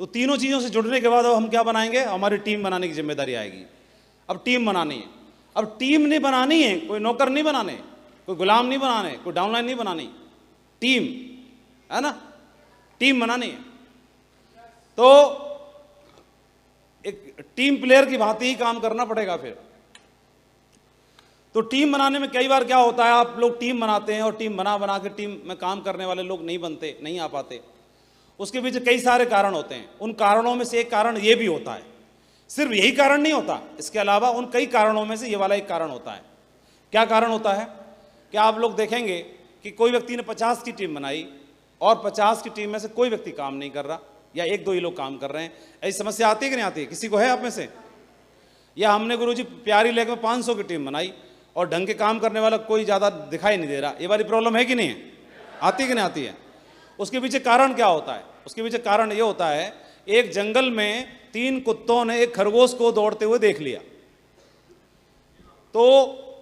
तो तीनों चीज़ों से जुड़ने के बाद अब हम क्या बनाएंगे, हमारी टीम बनाने की जिम्मेदारी आएगी। अब टीम बनानी है, अब टीम नहीं बनानी है, कोई नौकर नहीं बनाने, कोई गुलाम नहीं बनाने, कोई डाउनलाइन नहीं बनानी, टीम है ना, टीम बनानी है। तो एक टीम प्लेयर की भांति ही काम करना पड़ेगा फिर। तो टीम बनाने में कई बार क्या होता है, आप लोग टीम बनाते हैं और टीम बना बना के टीम में काम करने वाले लोग नहीं बनते, नहीं आ पाते। उसके पीछे कई सारे कारण होते हैं। उन कारणों में से एक कारण ये भी होता है, सिर्फ यही कारण नहीं होता, इसके अलावा उन कई कारणों में से ये वाला एक कारण होता है। क्या कारण होता है कि आप लोग देखेंगे कि कोई व्यक्ति ने 50 की टीम बनाई और 50 की टीम में से कोई व्यक्ति काम नहीं कर रहा, या एक दो ही लोग काम कर रहे हैं। ऐसी समस्या आती है कि नहीं आती है? किसी को है आप में से? या हमने गुरुजी प्यारी लेक में 500 की टीम बनाई और ढंग के काम करने वाला कोई ज़्यादा दिखाई नहीं दे रहा, ये वाली प्रॉब्लम है कि नहीं है? आती है कि नहीं आती है? उसके पीछे कारण क्या होता है? उसके पीछे कारण ये होता है, एक जंगल में 3 कुत्तों ने एक खरगोश को दौड़ते हुए देख लिया। तो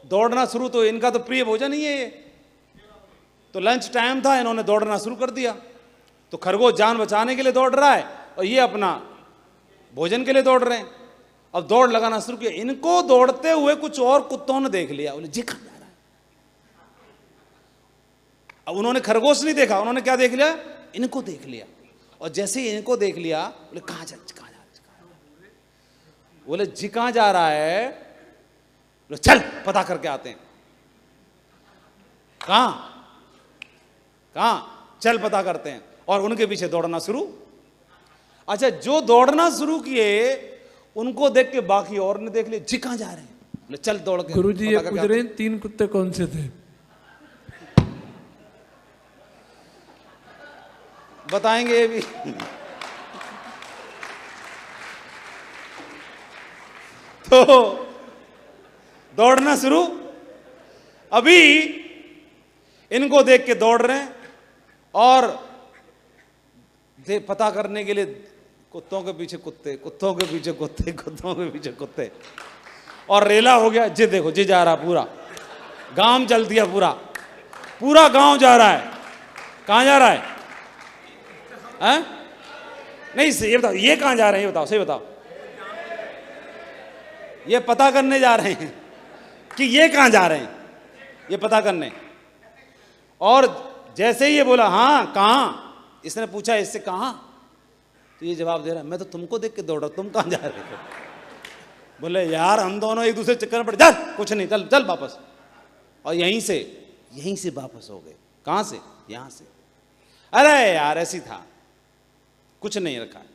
दौड़ना शुरू, तो इनका तो प्रिय भोजन ही है ये, तो लंच टाइम था, इन्होंने दौड़ना शुरू कर दिया। तो खरगोश जान बचाने के लिए दौड़ रहा है और ये अपना भोजन के लिए दौड़ रहे हैं। अब दौड़ लगाना शुरू किया, इनको दौड़ते हुए कुछ और कुत्तों ने देख लिया, बोले जी कहां जा रहा है। अब उन्होंने खरगोश नहीं देखा, उन्होंने क्या देख लिया, इनको देख लिया। और जैसे ही इनको देख लिया, बोले कहां जा रहा है, बोले जी कहां जा रहा है, बोले चल पता करके आते हैं। कहां कहां, चल पता करते हैं। और उनके पीछे दौड़ना शुरू। अच्छा, जो दौड़ना शुरू किए उनको देख के बाकी और ने देख लिया, जी कहां जा रहे हैं, बोले चल दौड़ के। गुरुजी ये पूछ रहे हैं 3 कुत्ते कौन से थे? बताएंगे ये भी। तो दौड़ना शुरू, अभी इनको देख के दौड़ रहे हैं और पता करने के लिए कुत्तों के पीछे कुत्ते, कुत्तों के पीछे कुत्ते, कुत्तों के पीछे कुत्ते, और रेला हो गया। जी देखो जी जा रहा, पूरा गांव चल दिया, पूरा पूरा गांव जा रहा है। कहां जा रहा है? हैं? नहीं ये बताओ, ये कहां जा रहे हैं, ये बताओ, सही बताओ। ये पता करने जा रहे हैं कि ये कहां जा रहे हैं, ये पता करने। और जैसे ही ये बोला हाँ कहां, इसने पूछा इससे कहां, तो ये जवाब दे रहा है मैं तो तुमको देख के दौड़ रहा, तुम कहां जा रहे थे? बोले यार हम दोनों एक दूसरे चक्कर में पड़े, चल कुछ नहीं, चल चल वापस। और यहीं से वापस हो गए। कहां से? यहां से। अरे यार ऐसी था, कुछ नहीं रखा है,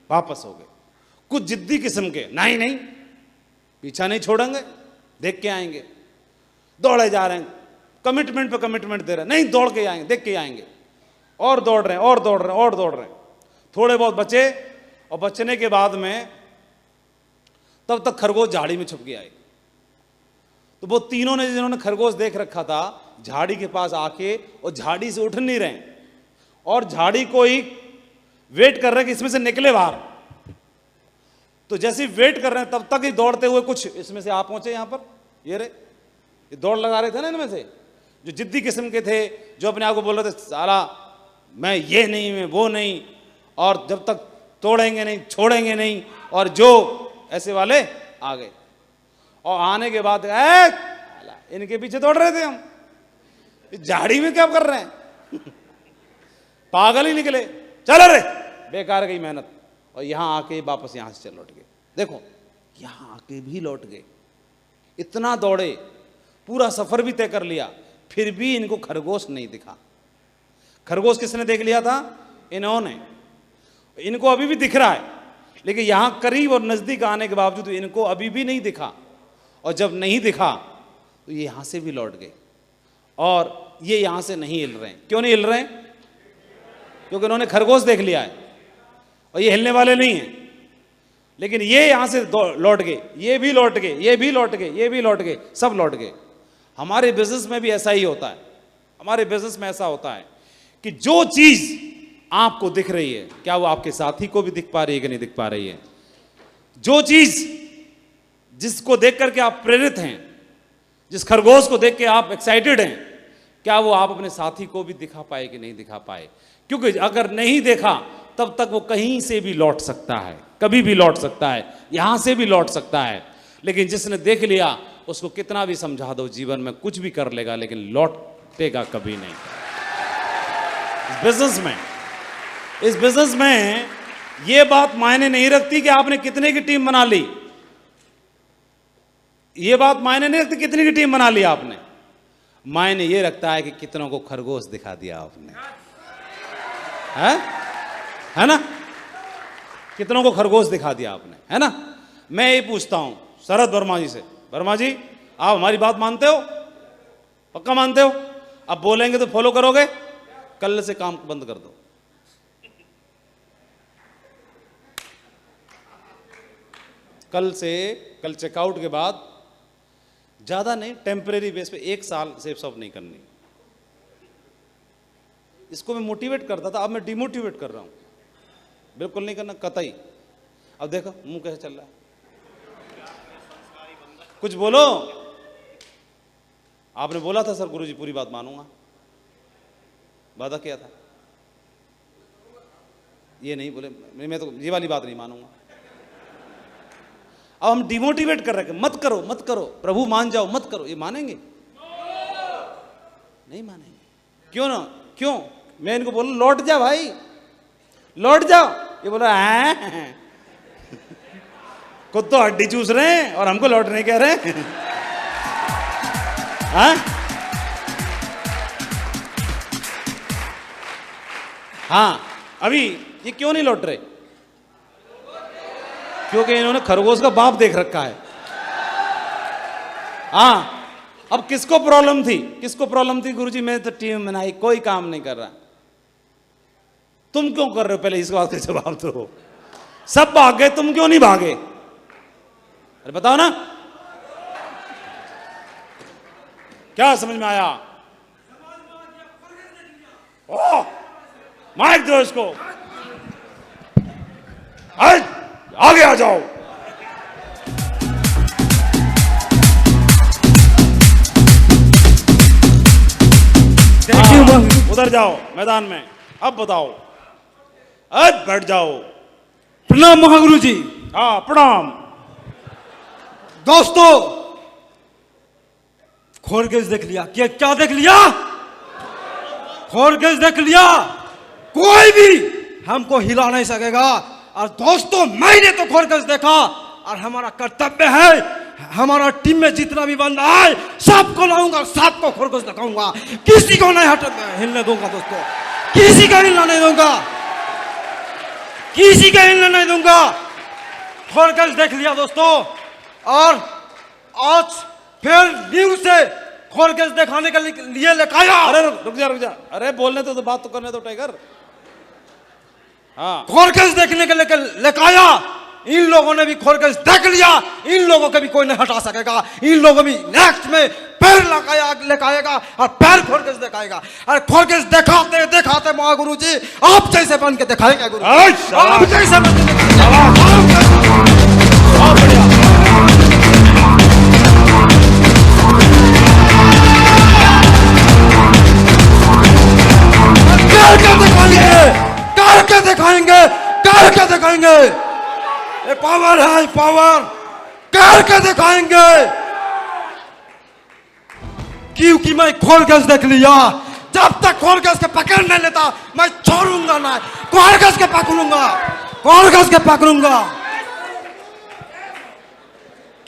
वापस हो गए। कुछ जिद्दी किस्म के, नहीं नहीं पीछा नहीं छोड़ेंगे, देख के आएंगे। दौड़े जा रहे हैं, कमिटमेंट पे कमिटमेंट दे रहे हैं, नहीं दौड़ के आएंगे, देख के आएंगे। और दौड़ रहे हैं और दौड़ रहे हैं और दौड़ रहे हैं। थोड़े बहुत बचे, और बचने के बाद में तब तक खरगोश झाड़ी में छुप गया। तो वो तीनों ने, जिन्होंने खरगोश देख रखा था, झाड़ी के पास आके और झाड़ी से उठ नहीं रहे और झाड़ी को ही वेट कर रहे कि इसमें से निकले बाहर। तो जैसे ही वेट कर रहे हैं तब तक ही दौड़ते हुए कुछ इसमें से आ पहुंचे यहां पर। ये रे, ये दौड़ लगा रहे थे ना इनमें से, जो जिद्दी किस्म के थे, जो अपने आप को बोल रहे थे साला मैं ये नहीं, मैं वो नहीं, और जब तक तोड़ेंगे नहीं, छोड़ेंगे नहीं, और जो ऐसे वाले आ गए। और आने के बाद इनके पीछे दौड़ रहे थे हम, झाड़ी में क्या कर रहे हैं? पागल ही निकले, चल रे बेकार गई मेहनत। और यहां आके वापस यहां से चल लौट गए। देखो यहां आके भी लौट गए, इतना दौड़े, पूरा सफर भी तय कर लिया, फिर भी इनको खरगोश नहीं दिखा। खरगोश किसने देख लिया था? इन्होंने। इनको अभी भी दिख रहा है, लेकिन यहां करीब और नजदीक आने के बावजूद इनको अभी भी नहीं दिखा। और जब नहीं दिखा तो ये यहां से भी लौट गए, और ये यहां से नहीं हिल रहे हैं। क्यों नहीं हिल रहे हैं? क्योंकि उन्होंने खरगोश देख लिया है और ये हिलने वाले नहीं हैं। लेकिन ये यहां से लौट गए, ये भी लौट गए, ये भी लौट गए, ये भी लौट गए, सब लौट गए। हमारे बिजनेस में भी ऐसा ही होता है। हमारे बिजनेस में ऐसा होता है कि जो चीज आपको दिख रही है, क्या वो आपके साथी को भी दिख पा रही है कि नहीं दिख पा रही है? जो चीज जिसको देख करके आप प्रेरित हैं, जिस खरगोश को देख के आप एक्साइटेड हैं, क्या वो आप अपने साथी को भी दिखा पाए कि नहीं दिखा पाए? क्योंकि अगर नहीं देखा तब तक वो कहीं से भी लौट सकता है, कभी भी लौट सकता है, यहां से भी लौट सकता है। लेकिन जिसने देख लिया उसको कितना भी समझा दो, जीवन में कुछ भी कर लेगा लेकिन लौटेगा कभी नहीं। इस बिजनेस में ये बात मायने नहीं रखती कि आपने कितने की टीम बना ली, ये बात मायने नहीं रखती कितने की टीम बना ली आपने। मायने ये रखता है कि कितनों को खरगोश दिखा दिया आपने, है ना? कितनों को खरगोश दिखा दिया आपने, है ना? मैं ये पूछता हूं शरद वर्मा जी से, वर्मा जी आप हमारी बात मानते हो? पक्का मानते हो? अब बोलेंगे तो फॉलो करोगे? कल से काम बंद कर दो। कल चेकआउट के बाद ज्यादा नहीं, टेम्परेरी बेस पे 1 साल सेफ शॉप नहीं करनी। इसको मैं मोटिवेट करता था, अब मैं डिमोटिवेट कर रहा हूं, बिल्कुल नहीं करना कतई। अब देखो मुंह कैसे चल रहा है, कुछ बोलो। आपने बोला था सर गुरुजी पूरी बात मानूंगा, वादा किया था, ये नहीं बोले, मैं तो ये वाली बात नहीं मानूंगा। अब हम डिमोटिवेट कर रहे हैं, मत करो मत करो, प्रभु मान जाओ, मत करो। ये मानेंगे? नहीं मानेंगे। क्यों ना? क्यों? मैं इनको बोलूं लौट जा भाई, लौट जाओ, ये बोला है खुद तो हड्डी चूस रहे हैं और हमको लौट नहीं कह रहे हैं। हाँ, अभी ये क्यों नहीं लौट रहे? क्योंकि इन्होंने खरगोश का बाप देख रखा है। हाँ, अब किसको प्रॉब्लम थी? किसको प्रॉब्लम थी? गुरुजी मैं तो टीम बनाई, कोई काम नहीं कर रहा। तुम क्यों कर रहे हो? पहले इस बात का जवाब दो। सब भाग गए, तुम क्यों नहीं भागे? अरे बताओ ना, क्या समझ में आया? ओ, माइक दो इसको, आगे आ जाओ। उधर जाओ मैदान में। अब बताओ, अब बैठ जाओ। प्रणाम महागुरु जी। हाँ प्रणाम। दोस्तों, खरगोश देख लिया? क्या देख लिया? खरगोश देख लिया। कोई भी हमको हिला नहीं सकेगा। और दोस्तों, मैंने तो खरगोश देखा और हमारा कर्तव्य है, हमारा टीम में जितना भी बंदा है सबको लाऊंगा, सबको खरगोश दिखाऊंगा, किसी को नहीं हिलने दूंगा। दोस्तों, किसी का हिलना नहीं दूंगा, किसी का हिलना नहीं दूंगा। खरगोश देख लिया दोस्तों, और आज फिर न्यूज से खरगोश दिखाने के लिए लेकर आया। अरे रुक जा, अरे बोलने तो बात तो करने दो टाइगर। हाँ, खरगोश देखने के लेकर आया। इन लोगों ने भी खरगोश देख लिया, इन लोगों को भी कोई नहीं हटा सकेगा। इन लोगों भी नेक्स्ट में पैर लगाएगा और पैर खरगोश दिखाएगा। और खरगोश दिखाते दिखाते महागुरु जी आप जैसे बन के दिखाएंगे। गुरु आप जैसे बन के करके दिखाएंगे। ये पावर है, पावर करके दिखाएंगे। क्योंकि मैं खरगोश देख लिया। जब तक खरगोश के पकड़ नहीं लेता मैं छोड़ूंगा ना। खरगोश के पकड़ूंगा, खरगोश के पकड़ूंगा।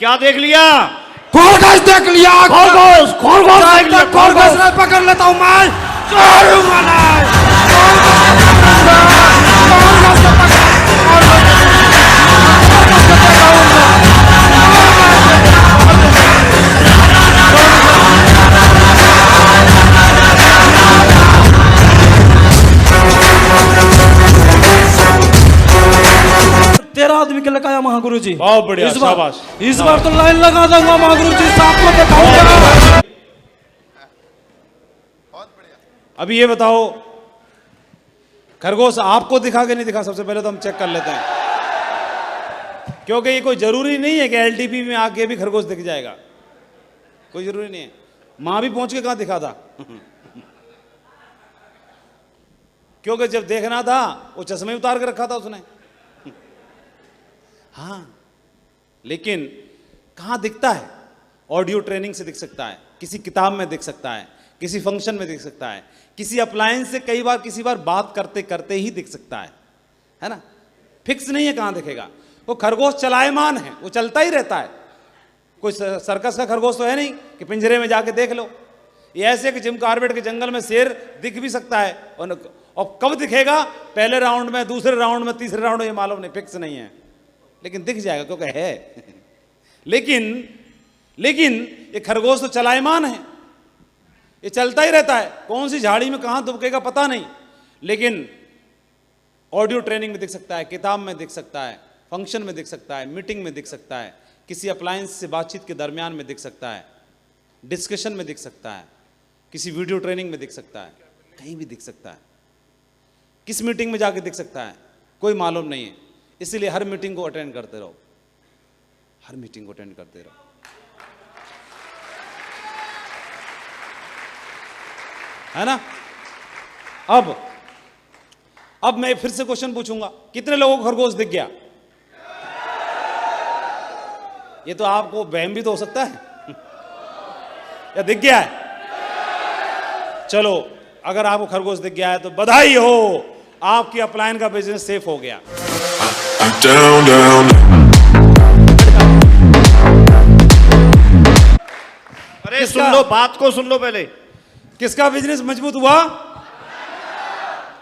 क्या देख लिया? खरगोश देख लिया। खरगोश खरगोश नहीं पकड़ लेता हूं मैं, छोड़ूंगा नहीं। तेरा आदमी के लगाया महागुरु जी। बहुत बढ़िया, शाबाश। इस बार तो लाइन लगा दूंगा महागुरु जी, साथ में दिखाऊंगा। अभी ये बताओ, खरगोश आपको दिखा के नहीं दिखा? सबसे पहले तो हम चेक कर लेते हैं, क्योंकि ये कोई जरूरी नहीं है कि एलटीपी में आके भी खरगोश दिख जाएगा, कोई जरूरी नहीं है। मां भी पहुंच के कहां दिखा था। क्योंकि जब देखना था वो चश्मे उतार के रखा था उसने। हाँ, लेकिन कहाँ दिखता है? ऑडियो ट्रेनिंग से दिख सकता है, किसी किताब में दिख सकता है, किसी फंक्शन में दिख सकता है, किसी अप्लायंस से कई बार किसी बार बात करते करते ही दिख सकता है ना? फिक्स नहीं है कहाँ दिखेगा। वो खरगोश चलायमान है, वो चलता ही रहता है। कोई सर्कस का खरगोश तो है नहीं कि पिंजरे में जाके देख लो। ये ऐसे कि जिम कॉर्बेट के जंगल में शेर दिख भी सकता है, और कब दिखेगा, पहले राउंड में, दूसरे राउंड में, तीसरे राउंड में, ये मालूम नहीं, फिक्स नहीं है, लेकिन दिख जाएगा क्योंकि है। लेकिन ये खरगोश तो चलायमान है, ये चलता ही रहता है। कौन सी झाड़ी में कहां दुबकेगा पता नहीं, लेकिन ऑडियो ट्रेनिंग में दिख सकता है, किताब में दिख सकता है, फंक्शन में दिख सकता है, मीटिंग में दिख सकता है, किसी अप्लायंस से बातचीत के दरमियान में दिख सकता है, डिस्कशन में दिख सकता है, किसी वीडियो ट्रेनिंग में दिख सकता है, कहीं भी दिख सकता है। किस मीटिंग में जाके दिख सकता है कोई मालूम नहीं है। इसीलिए हर मीटिंग को अटेंड करते रहो, हर मीटिंग को अटेंड करते रहो। है ना? अब मैं फिर से क्वेश्चन पूछूंगा, कितने लोगों को खरगोश दिख गया? ये तो आपको वहम भी तो हो सकता है या दिख गया है? चलो, अगर आपको खरगोश दिख गया है तो बधाई हो, आपकी अपलायन का बिजनेस सेफ हो गया। अरे सुन लो, बात को सुन लो पहले। किसका बिजनेस मजबूत हुआ?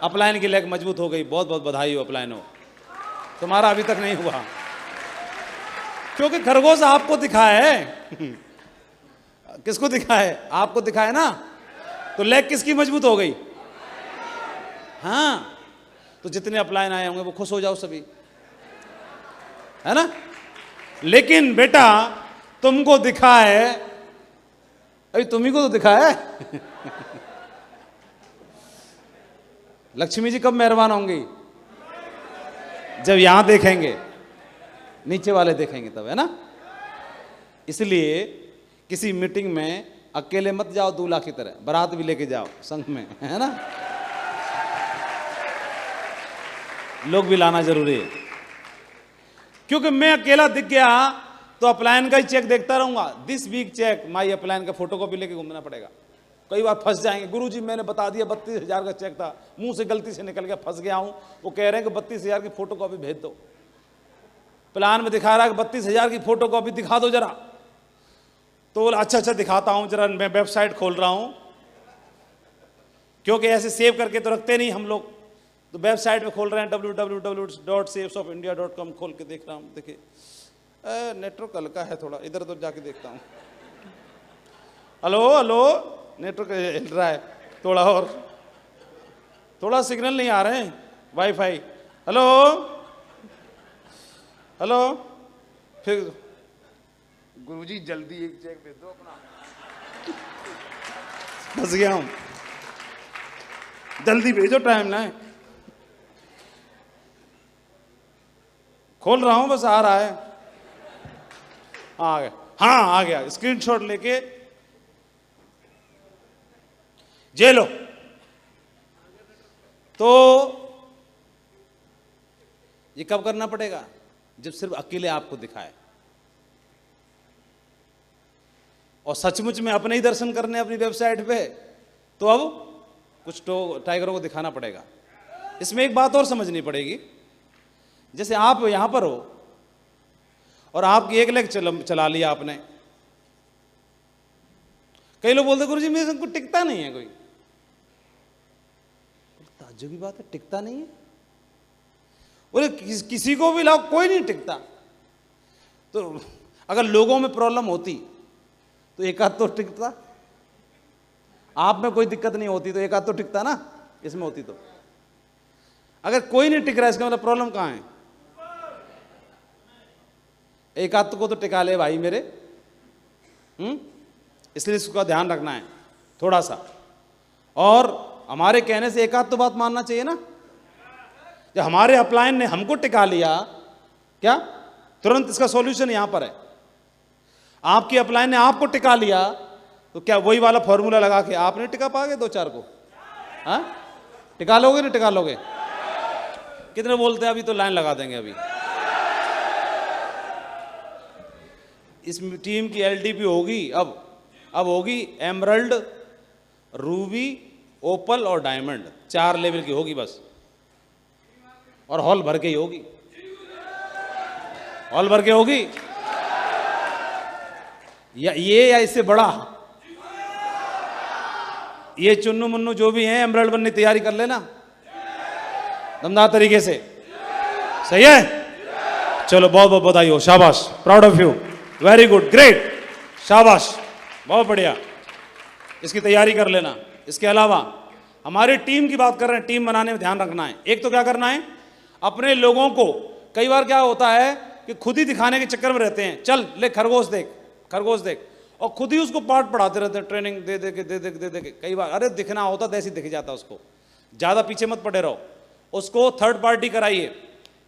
अपलायन की लेग मजबूत हो गई। बहुत बहुत बधाई हो अपलायन हो, तुम्हारा अभी तक नहीं हुआ, क्योंकि खरगोश आपको दिखा है। किसको दिखा है? आपको दिखा है ना, तो लेग किसकी मजबूत हो गई? हाँ, तो जितने अपलायन आए होंगे वो खुश हो जाओ सभी, है ना? लेकिन बेटा तुमको दिखा है, अभी तुम्ही को तो दिखा है। लक्ष्मी जी कब मेहरबान होंगी? जब यहां देखेंगे, नीचे वाले देखेंगे तब, है ना? इसलिए किसी मीटिंग में अकेले मत जाओ दूल्हा की तरह, बारात भी लेके जाओ संग में, है ना? लोग भी लाना जरूरी है, क्योंकि मैं अकेला दिख गया तो अपलायन का ही चेक देखता रहूंगा। दिस वीक चेक माई अपलायन का फोटोकॉपी लेके घूमना पड़ेगा। कई बार फंस जाएंगे, गुरुजी मैंने बता दिया 32,000 का चेक था, मुंह से गलती से निकल गया, फंस गया हूं। वो कह रहे हैं कि 32,000 की फोटोकॉपी भेज दो। प्लान में दिखा रहा है कि 32,000 की फोटोकॉपी दिखा दो जरा। तो बोला अच्छा दिखाता हूं जरा, मैं वेबसाइट खोल रहा हूं, क्योंकि ऐसे सेव करके तो रखते नहीं हम लोग, तो वेबसाइट में खोल रहे हैं www.safesofIndia.com खोल के देख रहा हूं। देखिए नेटवर्क हल्का है थोड़ा, इधर उधर जाके देखता हूं। हेलो नेटवर्क हिल रहा है थोड़ा, और थोड़ा सिग्नल नहीं आ रहे हैं, वाईफाई। हेलो फिर गुरुजी जल्दी एक चेक भेज दो अपना, फंस गया हूं, जल्दी भेजो, टाइम ना है। खोल रहा हूं, बस आ रहा है, आ गया। हाँ आ गया, स्क्रीनशॉट लेके जे लो। तो ये कब करना पड़ेगा? जब सिर्फ अकेले आपको दिखाए, और सचमुच में अपने ही दर्शन करने अपनी वेबसाइट पे, तो अब कुछ तो टाइगरों को दिखाना पड़ेगा। इसमें एक बात और समझनी पड़ेगी, जैसे आप यहां पर हो और आपकी एक लेग चला लिया आपने, कई लोग बोलते गुरुजी मेरे को टिकता नहीं है, कोई ताज्जुब की बात है, टिकता नहीं है। बोले किसी को भी लाओ कोई नहीं टिकता। तो अगर लोगों में प्रॉब्लम होती तो एक आध तो टिकता, आप में कोई दिक्कत नहीं होती तो एक आध तो टिकता ना, इसमें होती तो। अगर कोई नहीं टिक रहा इसका मतलब प्रॉब्लम कहां है? एक आध को तो टिका ले भाई मेरे। इसलिए इसका ध्यान रखना है थोड़ा सा, और हमारे कहने से एक आध तो बात मानना चाहिए ना। जब हमारे अपलायन ने हमको टिका लिया, क्या तुरंत इसका सॉल्यूशन यहां पर है। आपकी अपलायन ने आपको टिका लिया, तो क्या वही वाला फॉर्मूला लगा के आप नहीं टिका पाओगे दो चार को? हाँ, टिका लोगे नहीं टिका लोगे? कितने बोलते हैं? अभी तो लाइन लगा देंगे अभी। इस टीम की एलडीपी होगी अब होगी एमरल्ड, रूबी, ओपल और डायमंड, 4 लेवल की होगी बस, और हॉल भर के ही होगी, हॉल भर के होगी। या इससे बड़ा, ये चुन्नू मुन्नू जो भी हैं एमरल्ड बनने की तैयारी कर लेना दमदार तरीके से, सही है? चलो बहुत बहुत बधाई हो, शाबाश, proud of you, very good, great, शाबाश, बहुत बढ़िया, इसकी तैयारी कर लेना। इसके अलावा हमारी टीम की बात कर रहे हैं, टीम बनाने में ध्यान रखना है। एक तो क्या करना है, अपने लोगों को, कई बार क्या होता है कि खुद ही दिखाने के चक्कर में रहते हैं, चल ले खरगोश देख, खरगोश देख, और खुद ही उसको पाठ पढ़ाते रहते हैं, ट्रेनिंग दे दे के कई बार, अरे दिखना होता तो ऐसे दिख जाता उसको, ज़्यादा पीछे मत पड़े रहो, उसको थर्ड पार्टी कराइए।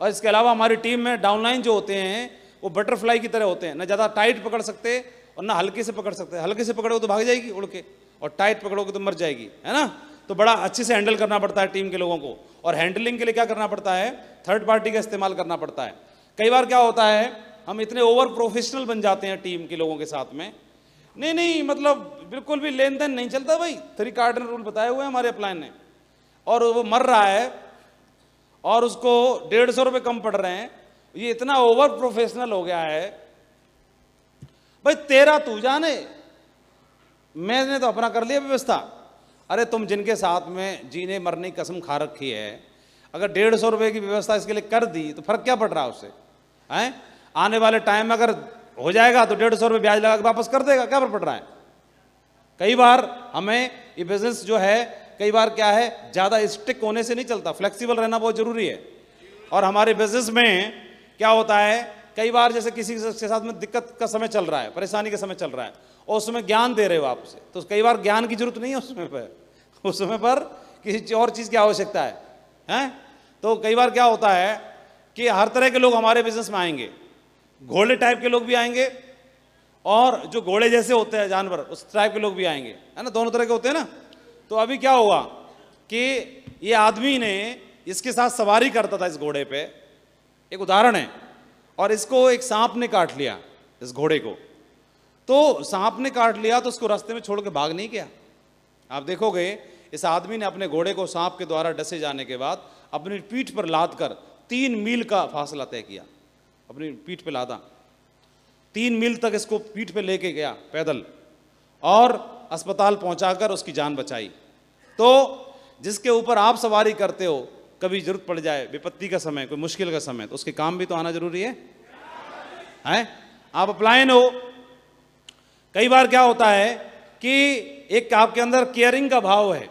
और इसके अलावा हमारी टीम में डाउनलाइन जो होते हैं वो बटरफ्लाई की तरह होते हैं, ना ज़्यादा टाइट पकड़ सकते और ना हल्के से पकड़ सकते। हल्के से पकड़ोगे तो भाग जाएगी उड़ के, और टाइट पकड़ोगे तो मर जाएगी, है ना? तो बड़ा अच्छे से हैंडल करना पड़ता है टीम के लोगों को, और हैंडलिंग के लिए क्या करना पड़ता है, थर्ड पार्टी का इस्तेमाल करना पड़ता है। कई बार क्या होता है, हम इतने ओवर प्रोफेशनल बन जाते हैं टीम के लोगों के साथ में, नहीं मतलब बिल्कुल भी लेन देन नहीं चलता भाई, 3 कार्डिनल रूल बताए हुए हैं हमारे अपलाइन ने, और वो मर रहा है और उसको 150 रुपये कम पड़ रहे हैं, ये इतना ओवर प्रोफेशनल हो गया है। भाई तेरा तू जाने, मैंने तो अपना कर लिया व्यवस्था। अरे तुम जिनके साथ में जीने मरने की कसम खा रखी है, अगर 150 रुपये की व्यवस्था इसके लिए कर दी तो फर्क क्या पड़ रहा है उससे, हैं? आने वाले टाइम में अगर हो जाएगा तो 150 रुपये ब्याज लगा के वापस कर देगा, क्या फर्क पड़ रहा है? कई बार हमें ये बिजनेस जो है, कई बार क्या है, ज़्यादा स्टिक होने से नहीं चलता, फ्लेक्सिबल रहना बहुत ज़रूरी है। और हमारे बिजनेस में क्या होता है, कई बार जैसे किसी के साथ में दिक्कत का समय चल रहा है, परेशानी का समय चल रहा है, और उसमें ज्ञान दे रहे हो आप उसे, तो कई बार ज्ञान की जरूरत नहीं है उस समय पर किसी और चीज़ की आवश्यकता है, हैं? तो कई बार क्या होता है कि हर तरह के लोग हमारे बिजनेस में आएंगे, घोड़े टाइप के लोग भी आएंगे, और जो घोड़े जैसे होते हैं जानवर उस टाइप के लोग भी आएंगे, है ना? दोनों तरह के होते हैं ना। तो अभी क्या हुआ कि ये आदमी ने इसके साथ सवारी करता था इस घोड़े पे, एक उदाहरण है, और इसको एक सांप ने काट लिया इस घोड़े को। तो सांप ने काट लिया तो उसको रास्ते में छोड़ के भाग नहीं गया। आप देखोगे इस आदमी ने अपने घोड़े को सांप के द्वारा डसे जाने के बाद अपनी पीठ पर लाद कर 3 मील का फासला तय किया, अपनी पीठ पे लादा, 3 मील तक इसको पीठ पे लेके गया पैदल, और अस्पताल पहुंचाकर उसकी जान बचाई। तो जिसके ऊपर आप सवारी करते हो, कभी जरूरत पड़ जाए, विपत्ति का समय, कोई मुश्किल का समय, तो उसके काम भी तो आना जरूरी है? आप अपलाइन हो। कई बार क्या होता है कि एक आपके अंदर केयरिंग का भाव है,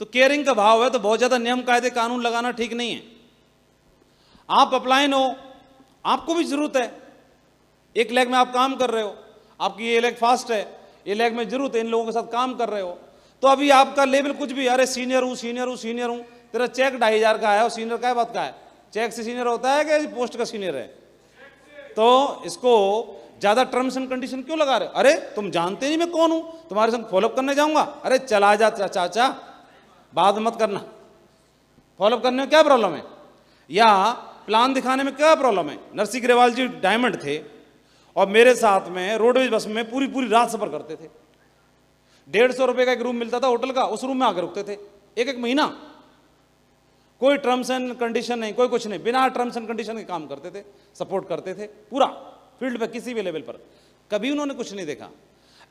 तो केयरिंग का भाव है तो बहुत ज़्यादा नियम कायदे कानून लगाना ठीक नहीं है। आप अपलाइन हो, आपको भी जरूरत है, एक लेग में आप काम कर रहे हो, आपकी ये लेग फास्ट है, ये लेग में जरूरत है, इन लोगों के साथ काम कर रहे हो, तो अभी आपका लेवल कुछ भी, अरे सीनियर हूँ सीनियर हूँ सीनियर हूँ, तेरा चेक 2500 का है और सीनियर क्या बात का है? चेक से सीनियर होता है कि पोस्ट का सीनियर है? तो इसको ज़्यादा टर्म्स एंड कंडीशन क्यों लगा रहे हो? अरे तुम जानते नहीं मैं कौन हूँ, तुम्हारे संग फॉलोअप करने जाऊँगा? अरे चला जा चाचा, बात मत करना, फॉलोअप करने में क्या प्रॉब्लम है, या प्लान दिखाने में क्या प्रॉब्लम है? नरसिंह ग्रेवाल जी डायमंड थे और मेरे साथ में रोडवेज बस में पूरी रात सफर करते थे। 150 रुपये का एक रूम मिलता था होटल का, उस रूम में आकर रुकते थे एक महीना, कोई टर्म्स एंड कंडीशन नहीं, कोई कुछ नहीं, बिना टर्म्स एंड कंडीशन के काम करते थे, सपोर्ट करते थे पूरा फील्ड पे, किसी भी लेवल पर, कभी उन्होंने कुछ नहीं देखा।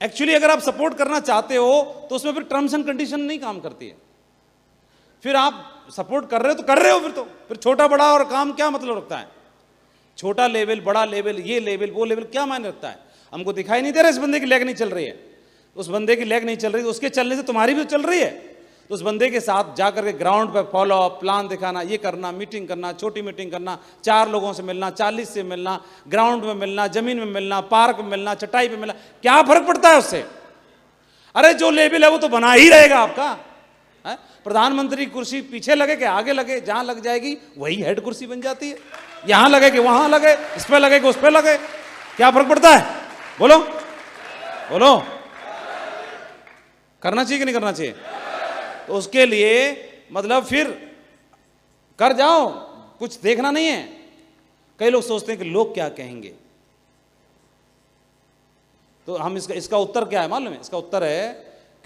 एक्चुअली अगर आप सपोर्ट करना चाहते हो तो उसमें फिर टर्म्स एंड कंडीशन नहीं काम करती है, फिर आप सपोर्ट कर रहे हो तो कर रहे हो, फिर छोटा बड़ा और काम क्या मतलब रखता है? छोटा लेवल बड़ा लेवल, ये लेवल वो लेवल क्या मायने रखता है? हमको दिखाई नहीं दे रहा इस बंदे की लेग नहीं चल रही है, उस बंदे की लेग नहीं चल रही, तो उसके चलने से तुम्हारी भी तो चल रही है। तो उस बंदे के साथ जाकर के ग्राउंड पर फॉलो अप, प्लान दिखाना, ये करना, मीटिंग करना, छोटी मीटिंग करना, 4 लोगों से मिलना, 40 से मिलना, ग्राउंड में मिलना, जमीन में मिलना, पार्क में मिलना, चटाई पे मिलना, क्या फर्क पड़ता है उससे? अरे जो लेवल है वो तो बना ही रहेगा आपका। प्रधानमंत्री की कुर्सी पीछे लगे कि आगे लगे, जहां लग जाएगी वही हेड कुर्सी बन जाती है, यहां लगे कि वहां लगे, इस पे लगे कि उस पे लगे, क्या फर्क पड़ता है? बोलो बोलो, करना चाहिए कि नहीं करना चाहिए? तो उसके लिए मतलब फिर कर जाओ, कुछ देखना नहीं है। कई लोग सोचते हैं कि लोग क्या कहेंगे, तो हम इसका उत्तर क्या है मालूम है? इसका उत्तर है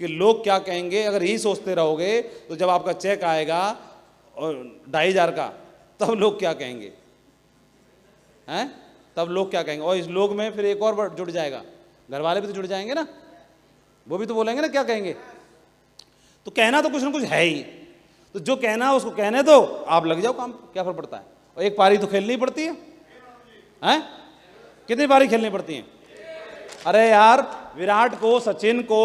कि लोग क्या कहेंगे। अगर यही सोचते रहोगे तो जब आपका चेक आएगा और 2,500 का, तब लोग क्या कहेंगे हैं? तब लोग क्या कहेंगे। और इस लोग में फिर एक और जुड़ जाएगा, घर वाले भी तो जुड़ जाएंगे ना, वो भी तो बोलेंगे ना क्या कहेंगे। तो कहना तो कुछ ना कुछ है ही, तो जो कहना है उसको कहने दो, आप लग जाओ काम, क्या फर्क पड़ता है। और एक पारी तो खेलनी पड़ती है, हैं? कितनी पारी खेलनी पड़ती है? अरे यार, विराट को, सचिन को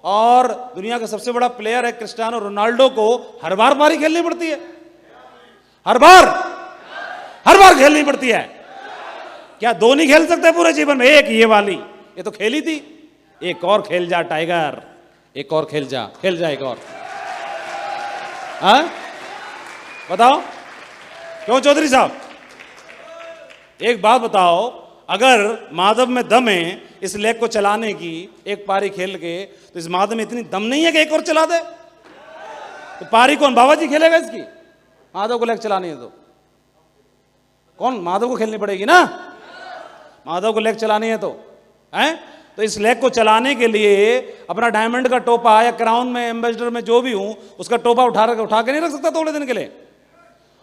और दुनिया का सबसे बड़ा प्लेयर है क्रिस्टियानो रोनाल्डो को हर बार पारी खेलनी पड़ती है, हर बार खेलनी पड़ती है। क्या दो नहीं खेल सकते पूरे जीवन में? एक ये वाली, ये तो खेली थी। एक और खेल जा टाइगर, एक और खेल जा एक और। हाँ बताओ क्यों चौधरी साहब? एक बात बताओ, अगर माधव में दम है इस लेग को चलाने की एक पारी खेल के, तो इस माधव में इतनी दम नहीं है कि एक और चला दे? तो पारी कौन, बाबा जी खेलेगा इसकी? माधव को लेग चलानी है तो कौन? माधव को खेलनी पड़ेगी ना, माधव को लेग चलानी है तो, हैं? तो इस लेग को चलाने के लिए अपना डायमंड का टोपा या क्राउन में, एम्बेसडर में जो भी हूं, उसका टोपा उठा के नहीं रख सकता थोड़े दिन के लिए।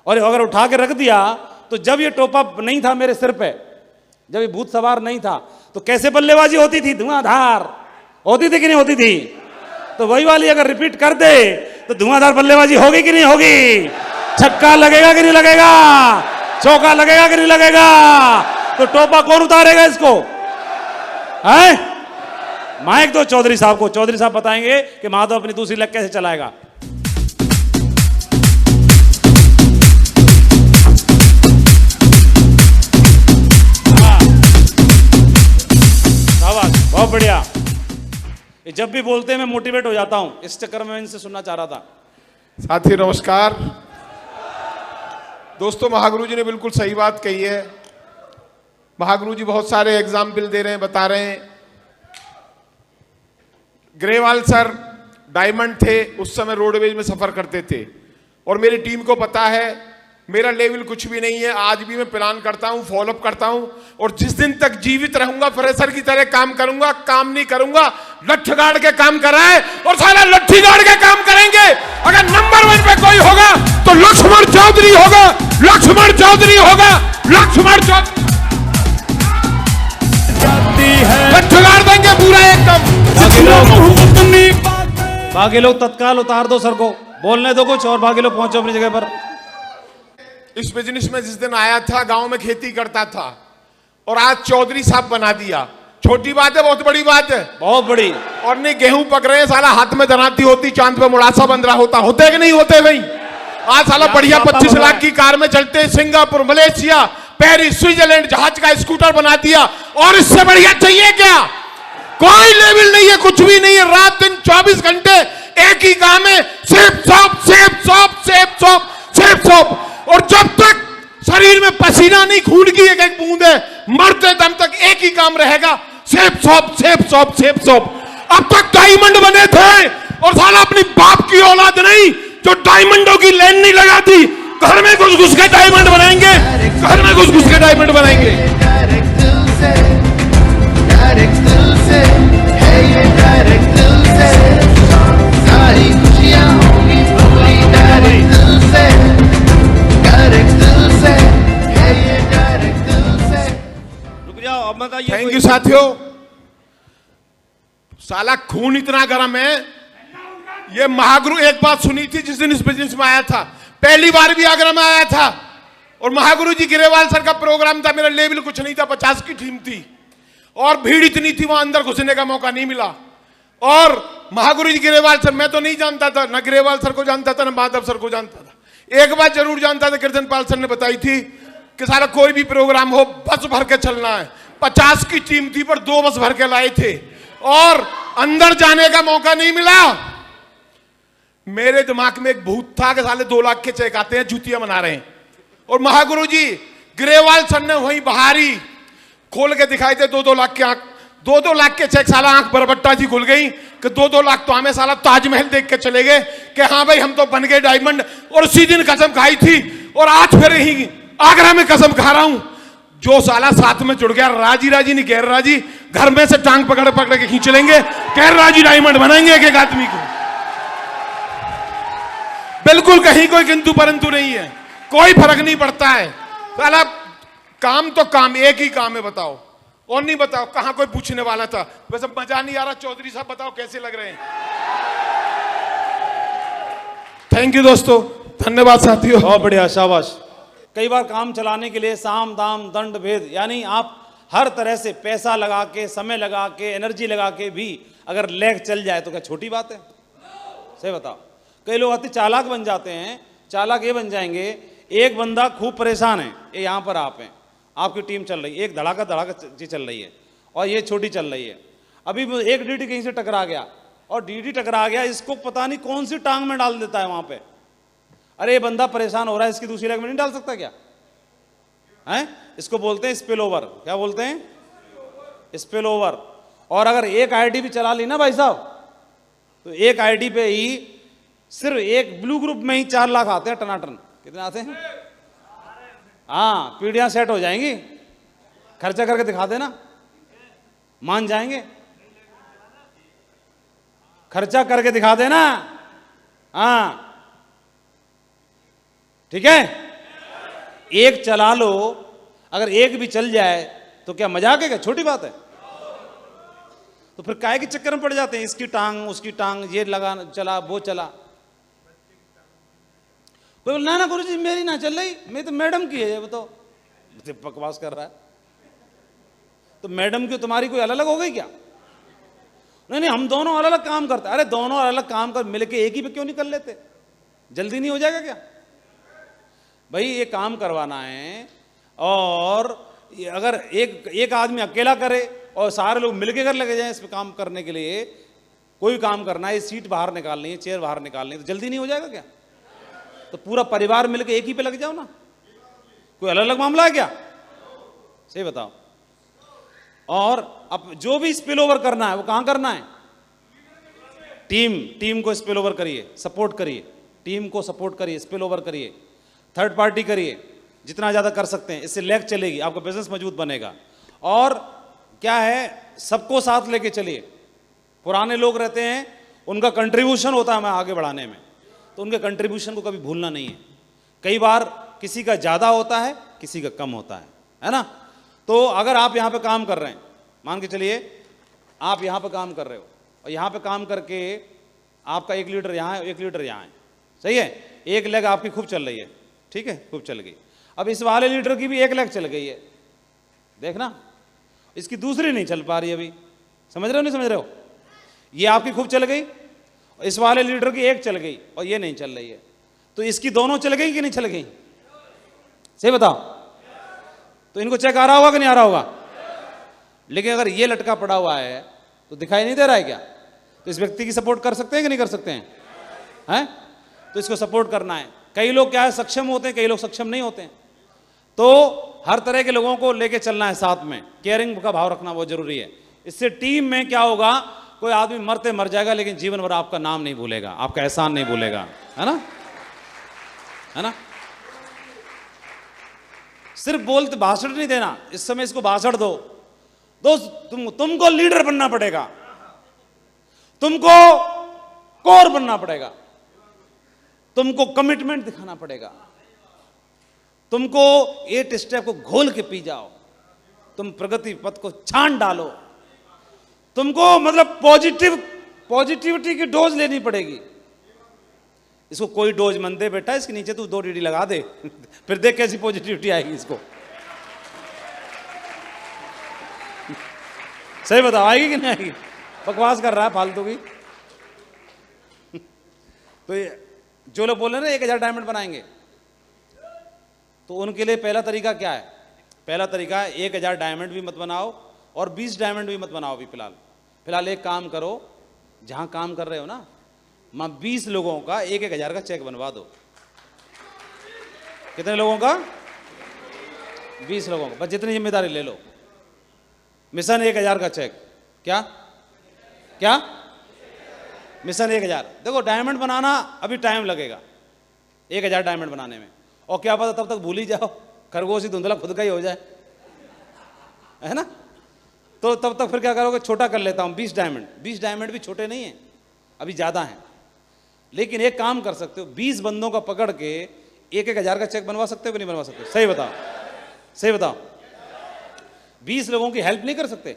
और अगर उठा के रख दिया तो जब ये टोपा नहीं था मेरे सिर पे, जब ये भूत सवार नहीं था, तो कैसे बल्लेबाजी होती थी? धुआंधार होती थी कि नहीं होती थी? तो वही वाली अगर रिपीट कर दे तो धुआंधार बल्लेबाजी होगी कि नहीं होगी? छक्का लगेगा कि नहीं लगेगा? चौका लगेगा कि नहीं लगेगा? तो टोपा कौन उतारेगा इसको? है माइक दो चौधरी साहब को, चौधरी साहब बताएंगे कि माधव अपनी दूसरी लेग कैसे चलाएगा। बहुत बढ़िया। ये जब भी बोलते हैं मैं मोटिवेट हो जाता हूं, इस चक्कर में इनसे सुनना चाह रहा था। साथी नमस्कार। दोस्तों, महागुरु जी ने बिल्कुल सही बात कही है। महागुरु जी बहुत सारे एग्जाम्पल दे रहे हैं, बता रहे हैं। ग्रेवाल सर डायमंड थे, उस समय रोडवेज में सफर करते थे, और मेरी टीम को पता है मेरा लेवल कुछ भी नहीं है। आज भी मैं प्लान करता हूं, फॉलोअप करता हूं, और जिस दिन तक जीवित रहूंगा फ्रेशर की तरह काम करूंगा। काम नहीं करूंगा, लठ गाड़ के काम कराए और सारा लट्ठी गाड़ के काम करेंगे। अगर नंबर 1 पे कोई होगा तो लक्ष्मण चौधरी होगा, लक्ष्मण चौधरी होगा, लक्ष्मण चौधरी लठ गाड़ देंगे पूरा एकदम। बाकी लोग तत्काल उतार दो सर को, बोलने दो कुछ, और बाकी लोग पहुंचो अपनी जगह पर। इस बिजनेस में जिस दिन आया था, गांव में खेती करता था, और आज चौधरी साहब बना दिया। छोटी बात है, बहुत बड़ी बात है, बहुत बड़ी। और नहीं गेहूं पक रहे हैं, साला हाथ में दराती होती, चांद पे मुड़ासा बन रहा होता, होते कि नहीं होते भाई? आज साला बढ़िया 25 लाख की कार में चलते, सिंगापुर, मलेशिया, पेरिस, स्विट्जरलैंड जहाज का स्कूटर बना दिया। और इससे बढ़िया चाहिए क्या? कोई लेवल नहीं है, कुछ भी नहीं है। रात दिन 24 घंटे एक ही काम है, safe shop, safe shop, safe shop, safe shop. और जब तक शरीर में पसीना नहीं, खून की एक एक बूंद है, मरते दम तक एक ही काम रहेगा, safe shop, safe shop, safe shop. अब तक डायमंड बने थे, और साला अपनी बाप की औलाद नहीं जो डायमंडों की लाइन नहीं लगाती, घर में घुस घुस के डायमंड बनाएंगे, घर में घुस घुस के डायमंड बनाएंगे। थैंक यू साथियों। साला खून इतना गर्म है। ये महागुरु, एक बात सुनी थी जिस दिन इस बिजनेस में आया था, पहली बार भी आगरा में आया था, और महागुरु जी ग्रेवाल सर का प्रोग्राम था। मेरा लेवल कुछ नहीं था, 50 की टीम थी, और भीड़ इतनी थी, वहां अंदर घुसने का मौका नहीं मिला। और महागुरु जी ग्रेवाल सर मैं तो नहीं जानता था, न ग्रेवाल सर को जानता था, न माधव सर को जानता था। एक बात जरूर जानता था, कीर्तनपाल सर ने बताई थी कि सारा कोई भी प्रोग्राम हो बस भर के चलना है। 50 की टीम थी, पर 2 बस भर के लाए थे, और अंदर जाने का मौका नहीं मिला। मेरे दिमाग में एक भूत था कि साले 2 लाख के चेक आते हैं, जूतियां बना रहे हैं। और महागुरु जी ग्रेवाल सर ने वही बहारी खोल के दिखाई थे 2-2 लाख के आंख, 2-2 लाख के चेक, साला आंख बरबट्टा जी खुल गई। कि 2-2 लाख तो हमें साला ताजमहल देख के चले गए कि हाँ भाई हम तो बन गए डायमंड, और उसी दिन कसम खाई थी और आज फिर यही आगरा में कसम खा रहा हूं। जो साला साथ में जुड़ गया राजी राजी नहीं गैर राजी, घर में से टांग पकड़ पकड़ के खींच लेंगे, गैर राजी डायमंड बनाएंगे एक एक आदमी को। बिल्कुल कहीं कोई किंतु परंतु नहीं है, कोई फर्क नहीं पड़ता है साला। काम तो काम, एक ही काम है, बताओ और नहीं बताओ। कहां कोई पूछने वाला था, वैसे मजा नहीं आ रहा। चौधरी साहब बताओ कैसे लग रहे हैं? थैंक यू दोस्तों, धन्यवाद साथियों। बहुत बढ़िया, शाबाश। कई बार काम चलाने के लिए साम दाम दंड भेद, यानी आप हर तरह से पैसा लगा के, समय लगा के, एनर्जी लगा के भी अगर लेग चल जाए तो क्या छोटी बात है? सही बताओ। कई लोग आते चालाक बन जाते हैं। चालाक ये बन जाएंगे, एक बंदा खूब परेशान है, ये यहाँ पर आप हैं, आपकी टीम चल रही है, एक धड़ाका धड़ाका चल रही है और ये छोटी चल रही है। अभी एक डीडी कहीं से टकरा गया और डीडी टकरा गया, इसको पता नहीं कौन सी टांग में डाल देता है वहां पे। अरे ये बंदा परेशान हो रहा है, इसकी दूसरी लेग में नहीं डाल सकता क्या? हैं? इसको बोलते हैं स्पिल ओवर। क्या बोलते हैं? Spill over. और अगर एक आईडी भी चला ली ना भाई साहब, तो एक आईडी पे ही सिर्फ एक ब्लू ग्रुप में ही 4 लाख आते हैं टनाटन। कितने आते हैं? हाँ, पीढ़ियां सेट हो जाएंगी। खर्चा करके दिखा देना, मान जाएंगे। खर्चा करके दिखा देना। हाँ ठीक है, एक चला लो, अगर एक भी चल जाए तो क्या मजाक है? क्या छोटी बात है? तो फिर काहे के चक्कर में पड़ जाते हैं, इसकी टांग उसकी टांग, ये लगा चला वो चला। कोई बोल ना गुरु जी मेरी ना चल रही, मेरी तो मैडम की है। ये बताओ, बकवास कर रहा है। तो मैडम की तुम्हारी कोई अलग अलग हो गई क्या? नहीं नहीं, हम दोनों अलग अलग काम करते। अरे दोनों अलग अलग काम कर मिलके एक ही पे क्यों नहीं कर लेते? जल्दी नहीं हो जाएगा क्या भाई? ये काम करवाना है, और अगर एक आदमी अकेला करे और सारे लोग मिलके कर लगे जाएं इस पे काम करने के लिए, कोई काम करना है, सीट बाहर निकालनी है, चेयर बाहर निकालनी है, तो जल्दी नहीं हो जाएगा क्या? तो पूरा परिवार मिलके एक ही पे लग जाओ ना। कोई अलग अलग मामला है क्या? सही बताओ। और अब जो भी स्पिल ओवर करना है वो कहां करना है? टीम को स्पिल ओवर करिए, सपोर्ट करिए, टीम को सपोर्ट करिए, स्पिल ओवर करिए, थर्ड पार्टी करिए, जितना ज़्यादा कर सकते हैं। इससे लेग चलेगी, आपका बिजनेस मजबूत बनेगा। और क्या है, सबको साथ लेके चलिए। पुराने लोग रहते हैं, उनका कंट्रीब्यूशन होता है हमें आगे बढ़ाने में, तो उनके कंट्रीब्यूशन को कभी भूलना नहीं है। कई बार किसी का ज़्यादा होता है, किसी का कम होता है ना? तो अगर आप यहाँ पे काम कर रहे हैं, मान के चलिए आप यहाँ पे काम कर रहे हो, और यहाँ पे काम करके आपका एक लीडर यहाँ है, एक लीडर यहाँ है, सही है? एक लेग आपकी खूब चल रही है, ठीक है, खूब चल गई। अब इस वाले लीडर की भी एक लेग चल गई है, देखना, इसकी दूसरी नहीं चल पा रही अभी। समझ रहे हो नहीं समझ रहे हो? ये आपकी खूब चल गई, इस वाले लीडर की एक चल गई और ये नहीं चल रही है, तो इसकी दोनों चल गई कि नहीं चल गई? सही बताओ। तो इनको चेक आ रहा होगा कि नहीं आ रहा होगा? लेकिन अगर ये लटका पड़ा हुआ है तो दिखाई नहीं दे रहा है क्या? तो इस व्यक्ति की सपोर्ट कर सकते हैं कि नहीं कर सकते हैं? तो इसको सपोर्ट करना है। कई लोग क्या है, सक्षम होते हैं, कई लोग सक्षम नहीं होते हैं, तो हर तरह के लोगों को लेके चलना है साथ में। केयरिंग का भाव रखना बहुत जरूरी है। इससे टीम में क्या होगा, कोई आदमी मरते मर जाएगा लेकिन जीवन भर आपका नाम नहीं भूलेगा, आपका एहसान नहीं भूलेगा, है ना? है ना? सिर्फ बोलते भाषण नहीं देना, इस समय इसको भाषण दो। दोस्त तुमको लीडर बनना पड़ेगा, तुमको कोर बनना पड़ेगा, तुमको कमिटमेंट दिखाना पड़ेगा, तुमको 8 स्टेप को घोल के पी जाओ, तुम प्रगति पथ को छान डालो, तुमको मतलब पॉजिटिविटी की डोज लेनी पड़ेगी। इसको कोई डोज मन दे बेटा, इसके नीचे तू 2 डीडी लगा दे फिर देख कैसी पॉजिटिविटी आएगी इसको। सही बताओ, आएगी कि नहीं आएगी? बकवास कर रहा है फालतू की। तो ये जो लोग बोल रहे हैं ना 1000 डायमंड बनाएंगे, तो उनके लिए पहला तरीका क्या है? पहला तरीका है 1000 डायमंड भी मत बनाओ और 20 डायमंड भी मत बनाओ। अभी फिलहाल एक काम करो, जहां काम कर रहे हो ना, मां 20 लोगों का 1-1000 का चेक बनवा दो। कितने लोगों का? 20 लोगों का। बस जितनी जिम्मेदारी ले लो। मिशन 1000 का चेक। क्या क्या मिशन 1000। देखो डायमंड बनाना अभी टाइम लगेगा 1000 डायमंड बनाने में, और क्या पता तब तक भूल ही जाओ, खरगोश ही धुंधला खुद का ही हो जाए, है ना। तो तब तक फिर क्या करोगे, छोटा कर लेता हूं 20 डायमंड। 20 डायमंड भी छोटे नहीं है, अभी ज्यादा हैं, लेकिन एक काम कर सकते हो, 20 बंदों का पकड़ के 1-1000 का चेक बनवा सकते हो कि नहीं बनवा सकते? सही बताओ, सही बताओ। 20 लोगों की हेल्प नहीं कर सकते?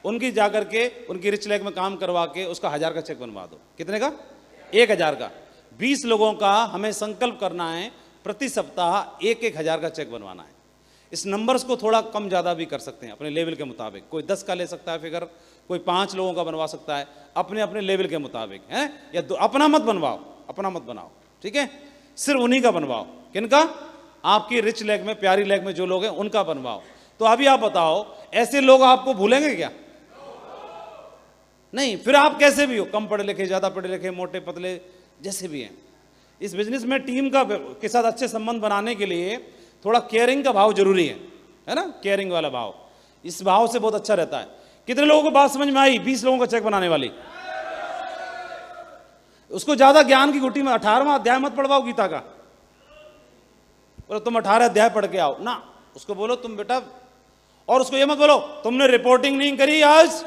उनकी जाकर के उनकी रिच लैग में काम करवा के उसका 1000 का चेक बनवा दो। कितने का? 1000 का। 20 लोगों का हमें संकल्प करना है, प्रति सप्ताह 1-1000 का चेक बनवाना है। इस नंबर्स को थोड़ा कम ज़्यादा भी कर सकते हैं अपने लेवल के मुताबिक। कोई 10 का ले सकता है फिगर, कोई 5 लोगों का बनवा सकता है, अपने अपने लेवल के मुताबिक, है। या अपना मत बनवाओ, अपना मत बनाओ, ठीक है। सिर्फ उन्हीं का बनवाओ। किनका? आपकी रिच लेग में, प्यारी लेग में जो लोग हैं उनका बनवाओ। तो अभी आप बताओ, ऐसे लोग आपको भूलेंगे क्या? नहीं। फिर आप कैसे भी हो, कम पढ़े लिखे, ज़्यादा पढ़े लिखे, मोटे पतले, जैसे भी हैं, इस बिजनेस में टीम का के साथ अच्छे संबंध बनाने के लिए थोड़ा केयरिंग का भाव जरूरी है ना। केयरिंग वाला भाव, इस भाव से बहुत अच्छा रहता है। कितने लोगों को बात समझ में आई? 20 लोगों का चेक बनाने वाली। उसको ज्यादा ज्ञान की गुटी में 18वां अध्याय मत पढ़वाओ गीता का, बोलो तुम 18 अध्याय पढ़ के आओ ना। उसको बोलो तुम बेटा, और उसको ये मत बोलो तुमने रिपोर्टिंग नहीं करी आज।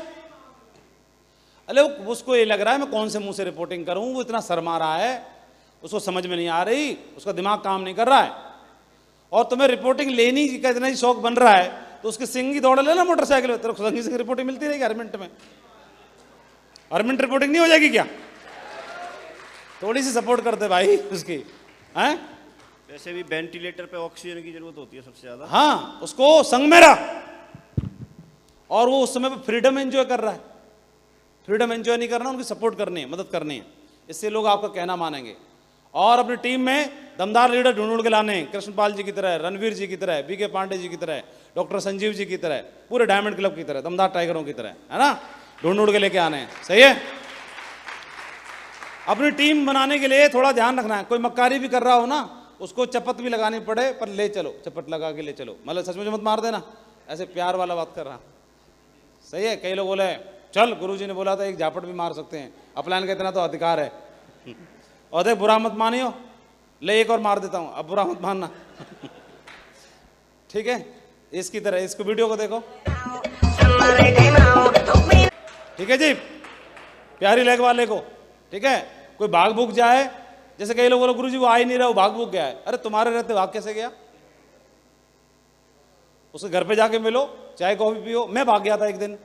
अरे उसको ये लग रहा है मैं कौन से मुंह से रिपोर्टिंग करूं, वो इतना शर्मा रहा है, उसको समझ में नहीं आ रही, उसका दिमाग काम नहीं कर रहा है, और तुम्हें रिपोर्टिंग लेनी का इतना ही शौक बन रहा है, तो उसके सिंह ही दौड़ लेना मोटरसाइकिल में, तेरे संगी से रिपोर्टिंग मिलती रहेगी हर मिनट में। हर मिनट रिपोर्टिंग नहीं हो जाएगी क्या? थोड़ी सी सपोर्ट करते भाई उसकी, हैं। वैसे भी वेंटिलेटर पे ऑक्सीजन की जरूरत होती है सबसे ज्यादा। हाँ, उसको संग में रख, और वो उस समय पर फ्रीडम एंजॉय कर रहा है। फ्रीडम एंजॉय नहीं करना, उनकी सपोर्ट करनी है, मदद करनी है, इससे लोग आपका कहना मानेंगे। और अपनी टीम में दमदार लीडर ढूंढ के लाने हैं, कृष्णपाल जी की तरह, रणवीर जी की तरह, बीके पांडे जी की तरह, डॉक्टर संजीव जी की तरह, पूरे डायमंड क्लब की तरह, दमदार टाइगरों की तरह, है ना। ढूंढ के लेके आने हैं, सही है। अपनी टीम बनाने के लिए थोड़ा ध्यान रखना है। कोई मक्कारी भी कर रहा हो ना, उसको चपत भी लगानी पड़े, पर ले चलो, चपत लगा के ले चलो, मतलब सच में मत मार देना, ऐसे प्यार वाला बात कर रहा, सही है। कई लोग बोले चल गुरुजी ने बोला था एक झापट भी मार सकते हैं, अपलायन का इतना तो अधिकार है, और देख बुरा मत मानियो, ले एक और मार देता हूं, अब बुरा मत मानना ठीक है। इसकी तरह इसको वीडियो को देखो, ठीक है जी, प्यारी लेग वाले को, ठीक है। कोई भाग भूग जाए, जैसे कई लोग बोलो गुरुजी वो आ ही नहीं रहा, वो भाग भूग गया है। अरे तुम्हारे रहते भाग कैसे गया? उसके घर पे जाके मिलो, चाय कॉफी पियो। मैं भाग गया था एक दिन,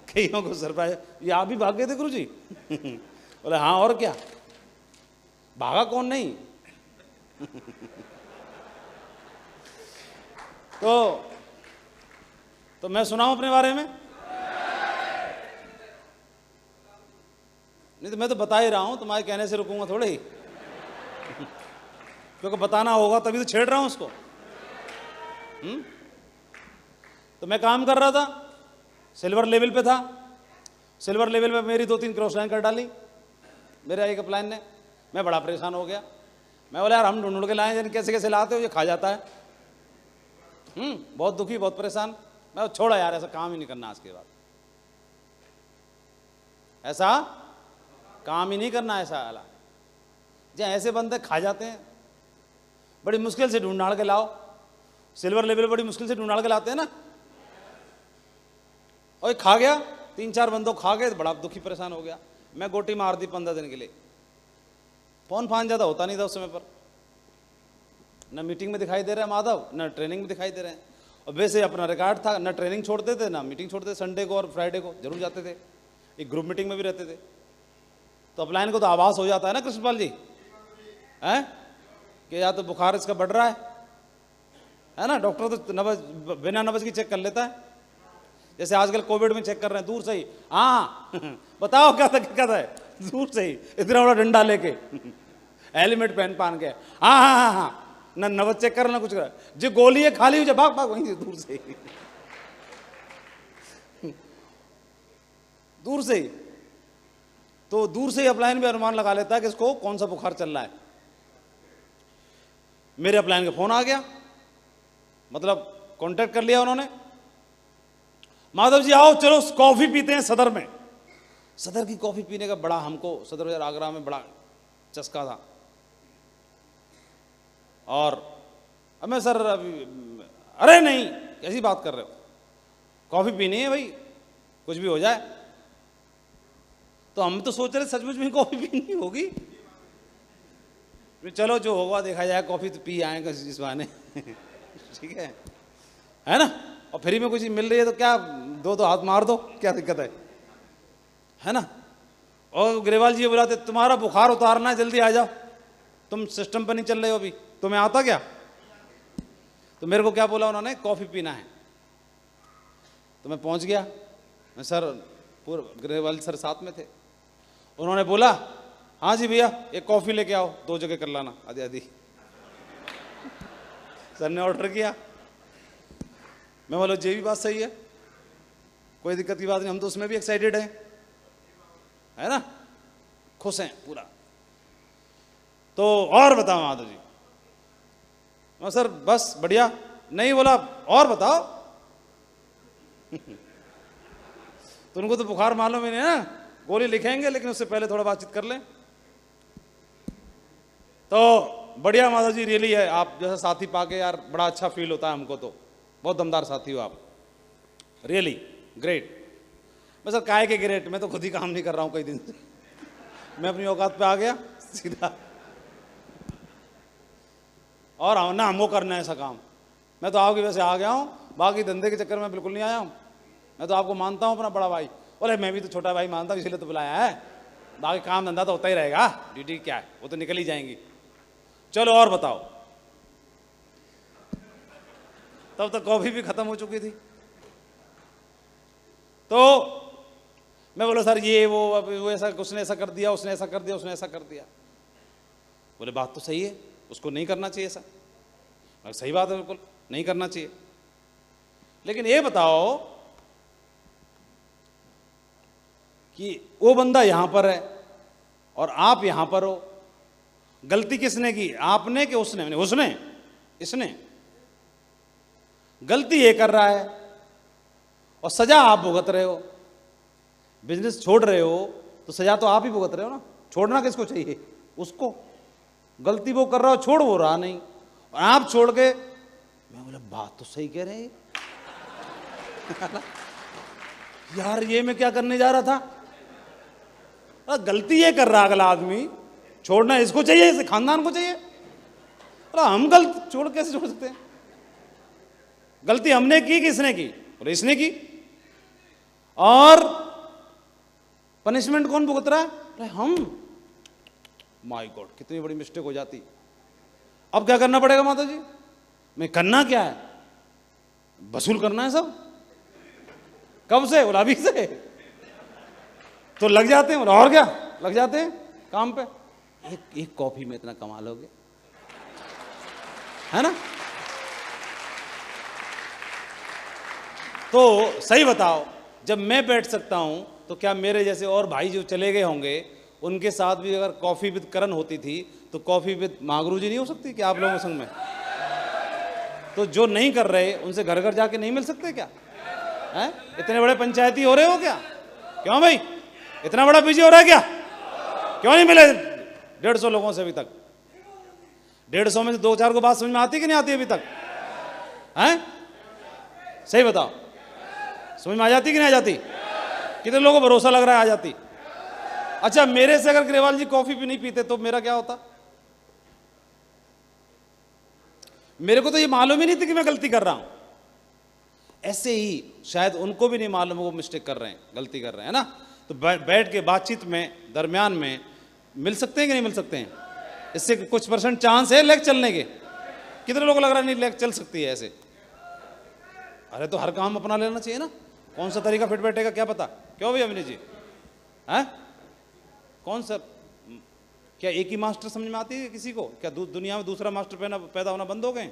कईयों को सरप्राइज, ये आप भी भाग गए थे गुरुजी बोले हाँ, और क्या, भागा कौन नहीं तो मैं सुनाऊं अपने बारे में? नहीं तो मैं तो बता ही रहा हूं, तुम्हारे कहने से रुकूंगा थोड़े ही क्योंकि बताना होगा तभी तो छेड़ रहा हूं उसको। तो मैं काम कर रहा था, सिल्वर लेवल पे था। सिल्वर लेवल पे मेरी 2-3 क्रॉस लाइन कर डाली मेरे एक अपलाइन ने। मैं बड़ा परेशान हो गया। मैं बोला यार हम ढूंढ के लाए, कैसे कैसे लाते हो, ये खा जाता है। बहुत दुखी, बहुत परेशान। मैं छोड़ा यार, ऐसा काम ही नहीं करना आज के बाद, ऐसा काम ही नहीं करना। ऐसा वाला जहाँ ऐसे बंदे खा जाते हैं, बड़ी मुश्किल से ढूंढ के लाओ। सिल्वर लेवल बड़ी मुश्किल से ढूंढ के लाते हैं ना, और खा गया, 3-4 बंदों खा गए, तो बड़ा दुखी परेशान हो गया। मैं गोटी मार दी 15 दिन के लिए। फोन फान ज़्यादा होता नहीं था उस समय पर, न मीटिंग में दिखाई दे रहा है माधव, न ट्रेनिंग में दिखाई दे रहे हैं। और वैसे अपना रिकॉर्ड था, न ट्रेनिंग छोड़ते थे ना मीटिंग छोड़ते थे। संडे को और फ्राइडे को जरूर जाते थे, एक ग्रुप मीटिंग में भी रहते थे। तो अपलाइन को तो आवाज़ हो जाता है ना कृष्णपाल जी, हैं कि या तो बुखार इसका बढ़ रहा है ना। डॉक्टर तो नब्ज, बिना नब्ज की चेक कर लेता है, जैसे आजकल कोविड में चेक कर रहे हैं दूर से ही। हाँ बताओ क्या था दूर से ही इतना बड़ा डंडा लेके हेलमेट पहन के, हाँ हाँ हाँ हाँ, न नब्ज चेक कर ना कुछ कर, जो गोली है खाली हो जाए भाग भाग वहीं से दूर से ही दूर से ही। तो दूर से ही अपलाइन भी अनुमान लगा लेता है कि इसको कौन सा बुखार चल रहा है। मेरे अपलाइन का फोन आ गया, मतलब कांटेक्ट कर लिया उन्होंने, माधव जी आओ चलो कॉफी पीते हैं सदर में। सदर की कॉफी पीने का बड़ा हमको सदर बाजार आगरा में बड़ा चस्का था। और अब मैं सर अभी, अरे नहीं कैसी बात कर रहे हो, कॉफी पीनी है भाई, कुछ भी हो जाए। तो हम तो सोच रहे सचमुच में कॉफी पीनी होगी। चलो जो होगा देखा जाए, कॉफी तो पी आएंगे इस बहाने ठीक है ना। और फ्री में कुछ मिल रही है तो क्या, दो तो हाथ मार दो, क्या दिक्कत है ना। और ग्रेवाल जी बुलाते, तुम्हारा बुखार उतारना है, जल्दी आ जाओ, तुम सिस्टम पर नहीं चल रहे हो अभी, तुम्हें आता क्या। तो मेरे को क्या बोला उन्होंने, कॉफी पीना है। तो मैं पहुंच गया, मैं सर पूरे ग्रेवाल सर साथ में थे। उन्होंने बोला हाँ जी भैया एक कॉफी लेके आओ, 2 जगह कर लाना आधी आधी। सर ने ऑर्डर किया। मैं बोला ये भी बात सही है, कोई दिक्कत की बात नहीं, हम तो उसमें भी एक्साइटेड हैं, है ना, खुश हैं पूरा। तो और बताओ माधव जी। मैं सर बस बढ़िया। नहीं बोला और बताओ तो उनको तो बुखार मालूम ही नहीं ना, गोली लिखेंगे लेकिन उससे पहले थोड़ा बातचीत कर लें। तो बढ़िया माधव जी, रियली है आप जैसा साथी पाके यार बड़ा अच्छा फील होता है हमको, तो बहुत दमदार साथी हो आप, रियली ग्रेट। मैं सर काहे के ग्रेट, मैं तो खुद ही काम नहीं कर रहा हूँ कई दिन से, मैं अपनी औकात पे आ गया सीधा। और ना हमको करना है ऐसा काम, मैं तो आपकी वजह से आ गया हूँ, बाकी धंधे के चक्कर में बिल्कुल नहीं आया हूँ। मैं तो आपको मानता हूँ अपना बड़ा भाई, बोले मैं भी तो छोटा भाई मानता हूँ, इसीलिए तो बुलाया है, बाकी काम धंधा तो होता ही रहेगा, ड्यूटी क्या है वो तो निकल ही जाएंगी। चलो और बताओ। तब तक कॉफी भी खत्म हो चुकी थी। तो मैं बोला सर ये वो ऐसा, उसने ऐसा कर दिया, उसने ऐसा कर दिया, उसने ऐसा कर दिया। बोले बात तो सही है, उसको नहीं करना चाहिए ऐसा। सही बात है, बिल्कुल नहीं करना चाहिए। लेकिन ये बताओ कि वो बंदा यहां पर है और आप यहां पर हो, गलती किसने की, आपने कि उसने? उसने, इसने। गलती ये कर रहा है और सजा आप भुगत रहे हो। बिजनेस छोड़ रहे हो तो सजा तो आप ही भुगत रहे हो ना, छोड़ना किसको चाहिए, उसको। गलती वो कर रहा हो, छोड़ वो रहा नहीं, और आप छोड़ के। मैं बोला बात तो सही कह रहे हैं यार, ये मैं क्या करने जा रहा था। गलती ये कर रहा अगला आदमी, छोड़ना इसको चाहिए, इसे खानदान को चाहिए। हम गलत छोड़ कैसे छोड़ सकते हैं? गलती हमने की कि इसने की? और इसने की। और पनिशमेंट कौन भुगत रहा है? अरे हम। माय गॉड, कितनी बड़ी मिस्टेक हो जाती। अब क्या करना पड़ेगा माता जी? मैं करना क्या है, वसूल करना है सब। कब से? बोला अभी से। तो लग जाते हैं, और क्या लग जाते हैं काम पे। एक कॉफी में इतना कमा लोगे, है ना। तो सही बताओ, जब मैं बैठ सकता हूं तो क्या मेरे जैसे और भाई जो चले गए होंगे उनके साथ भी अगर कॉफी विद करण होती थी तो कॉफी विद मागरू जी नहीं हो सकती क्या आप लोगों के संग में? तो जो नहीं कर रहे उनसे घर घर जाके नहीं मिल सकते क्या? हैं? इतने बड़े पंचायती हो रहे हो क्या? क्यों भाई, इतना बड़ा बिजी हो रहा है क्या? क्यों नहीं मिले 150 लोगों से अभी तक? 150 में से 2-4 को बात समझ में आती कि नहीं आती अभी तक? हैं? सही बताओ, समझ में आ जाती कि नहीं आ जाती? कितने लोगों को भरोसा लग रहा है आ जाती? अच्छा, मेरे से अगर ग्रेवाल जी कॉफी भी नहीं पीते तो मेरा क्या होता? मेरे को तो ये मालूम ही नहीं थी कि मैं गलती कर रहा हूं। ऐसे ही शायद उनको भी नहीं मालूम वो मिस्टेक कर रहे हैं, गलती कर रहे हैं ना। तो बैठ के बातचीत में दरमियान में मिल सकते हैं कि नहीं मिल सकते हैं? इससे कुछ % चांस है लेग चलने के। कितने लोगों को लग रहा है नहीं लेग चल सकती है ऐसे? अरे तो हर काम अपना लेना चाहिए ना, कौन सा तरीका फिट बैठेगा क्या पता। क्यों भैया अभिनीत जी? हैं? कौन सा, क्या एक ही मास्टर समझ में आती है किसी को? क्या दुनिया में दूसरा मास्टर पैदा होना बंद हो गए?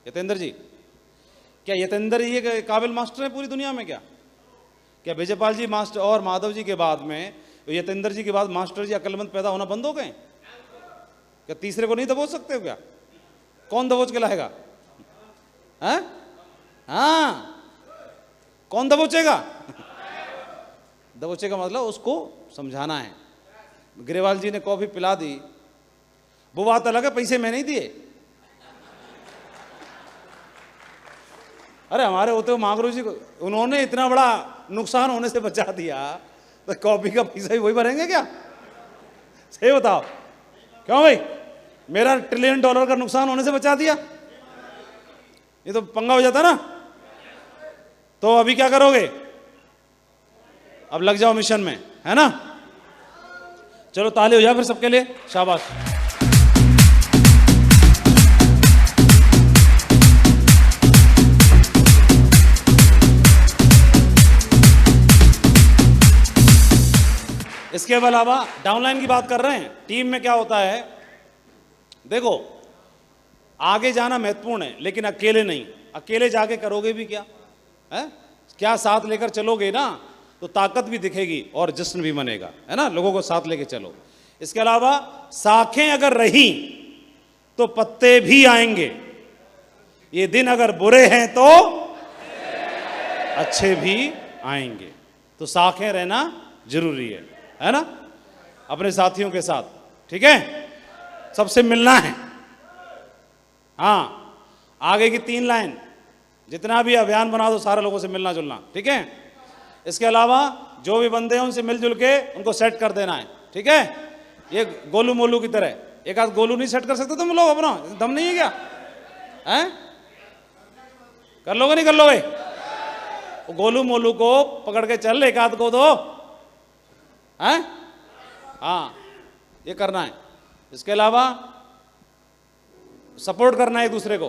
यतेंद्र जी, क्या यतेंद्र ही एक काबिल मास्टर है पूरी दुनिया में? क्या विजयपाल जी मास्टर और माधव जी के बाद में यतेंद्र जी के बाद मास्टर जी अक्लमंद पैदा होना बंद हो गए? क्या तीसरे को नहीं दबोच सकते हो क्या? कौन दबोच के लाएगा? हैं? हाँ, कौन दबोचेगा? दबोचेगा मतलब उसको समझाना है। ग्रेवाल जी ने कॉफी पिला दी, वो बात अलग है, पैसे मैं नहीं दिए। अरे हमारे होते हुए मांगरू जी को उन्होंने इतना बड़ा नुकसान होने से बचा दिया, तो कॉफी का पैसा ही वही भरेंगे क्या? सही बताओ, क्यों भाई? मेरा $1 ट्रिलियन का नुकसान होने से बचा दिया, ये तो पंगा हो जाता ना। तो अभी क्या करोगे? अब लग जाओ मिशन में, है ना? चलो ताली हो जाए फिर सबके लिए, शाबाश। इसके अलावा डाउनलाइन की बात कर रहे हैं। टीम में क्या होता है, देखो आगे जाना महत्वपूर्ण है, लेकिन अकेले नहीं। अकेले जाके करोगे भी क्या है? क्या साथ लेकर चलोगे ना तो ताकत भी दिखेगी और जश्न भी मनेगा, है ना? लोगों को साथ लेके चलो। इसके अलावा शाखें अगर रही तो पत्ते भी आएंगे। ये दिन अगर बुरे हैं तो अच्छे भी आएंगे। तो शाखें रहना जरूरी है ना? अपने साथियों के साथ, ठीक है? सबसे मिलना है। हाँ, आगे की 3 लाइन, जितना भी अभियान बना दो सारे लोगों से मिलना जुलना, ठीक है? इसके अलावा जो भी बंदे हैं उनसे मिलजुल के उनको सेट कर देना है, ठीक है? ये गोलू मोलू की तरह एक आध गोलू नहीं सेट कर सकते तुम लोग? अपना दम नहीं है क्या? हैं? कर लोगे नहीं कर लोगे? वो गोलू मोलू को पकड़ के चल, एक आध को दो, हैं? हाँ, ये करना है। इसके अलावा सपोर्ट करना है एक दूसरे को।